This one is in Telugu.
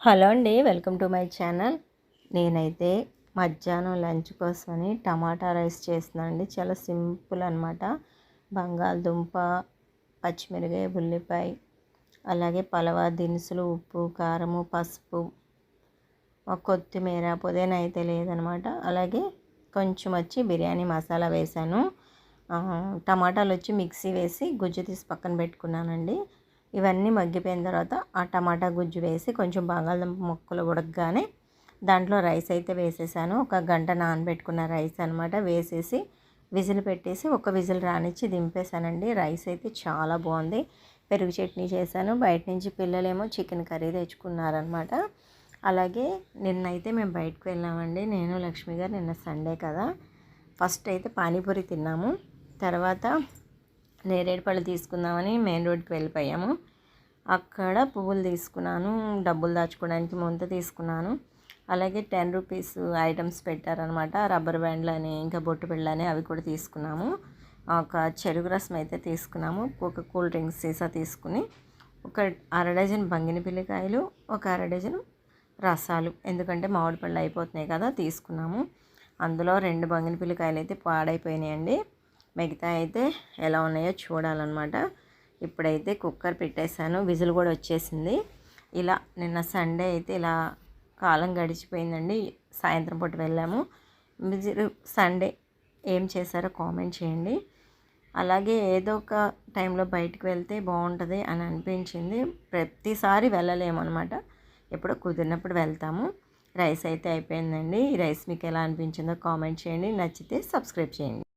హలో అండి, వెల్కమ్ టు మై ఛానల్. నేనైతే మధ్యాహ్నం లంచ్ కోసమని టమాటా రైస్ చేస్తున్నాను అండి. చాలా సింపుల్ అనమాట. బంగాళదుంప, పచ్చిమిరకాయ, ఉల్లిపాయ, అలాగే పలవా దినుసులు, ఉప్పు, కారము, పసుపు, కొత్తిమీర, పుదీనా అయితే లేదనమాట. అలాగే కొంచెం వచ్చి బిర్యానీ మసాలా వేసాను. టమాటాలు వచ్చి మిక్సీ వేసి గుజ్జు తీసి పక్కన పెట్టుకున్నానండి. ఇవన్నీ మగ్గిపోయిన తర్వాత ఆ టమాటా గుజ్జు వేసి కొంచెం బంగాళదుంప ముక్కలు ఉడకగానే దాంట్లో రైస్ అయితే వేసేసాను. ఒక గంట నానబెట్టుకున్న రైస్ అనమాట. వేసేసి విజిల్ పెట్టేసి ఒక విజిల్ రానిచ్చి దింపేశానండి. రైస్ అయితే చాలా బాగుంది. పెరుగు చట్నీ చేశాను. బయట నుంచి పిల్లలేమో చికెన్ కర్రీ తెచ్చుకున్నారనమాట. అలాగే నిన్నైతే మేము బయటకు వెళ్ళామండి. నేను లక్ష్మి గారు నిన్న సండే కదా. ఫస్ట్ అయితే పానీపూరి తిన్నాము. తర్వాత నేరేడు పళ్ళు తీసుకుందామని మెయిన్ రోడ్కి వెళ్ళిపోయాము. అక్కడ పువ్వులు తీసుకున్నాను. డబ్బులు దాచుకోవడానికి ముంత తీసుకున్నాను. అలాగే 10 రూపీస్ ఐటమ్స్ పెట్టారనమాట. రబ్బర్ బ్యాండ్లు అని, ఇంకా బొట్టు బిళ్ళని అవి కూడా తీసుకున్నాము. ఒక చెరుకు రసం అయితే తీసుకున్నాము. ఒక కూల్ డ్రింక్స్ సీసా తీసుకుని ఒక అరడజన్ బంగినపిల్లికాయలు, ఒక అరడజన్ రసాలు, ఎందుకంటే మామిడి పళ్ళు అయిపోతున్నాయి కదా, తీసుకున్నాము. అందులో 2 బంగినపిల్లికాయలు అయితే పాడైపోయినాయండి. మిగతా అయితే ఎలా ఉన్నాయో చూడాలన్నమాట. ఇప్పుడైతే కుక్కర్ పెట్టేశాను. విజిల్ కూడా వచ్చేసింది. ఇలా నిన్న సండే అయితే ఇలా కాలం గడిచిపోయిందండి. సాయంత్రం పూట వెళ్ళాము. మీరు సండే ఏం చేశారో కామెంట్ చేయండి. అలాగే ఏదో ఒక టైంలో బయటకు వెళ్తే బాగుంటుంది అని అనిపించింది. ప్రతిసారి వెళ్ళలేమన్నమాట. ఎప్పుడో కుదిరినప్పుడు వెళ్తాము. రైస్ అయితే అయిపోయిందండి. ఈ రైస్ మీకు ఎలా అనిపించిందో కామెంట్ చేయండి. నచ్చితే సబ్స్క్రైబ్ చేయండి.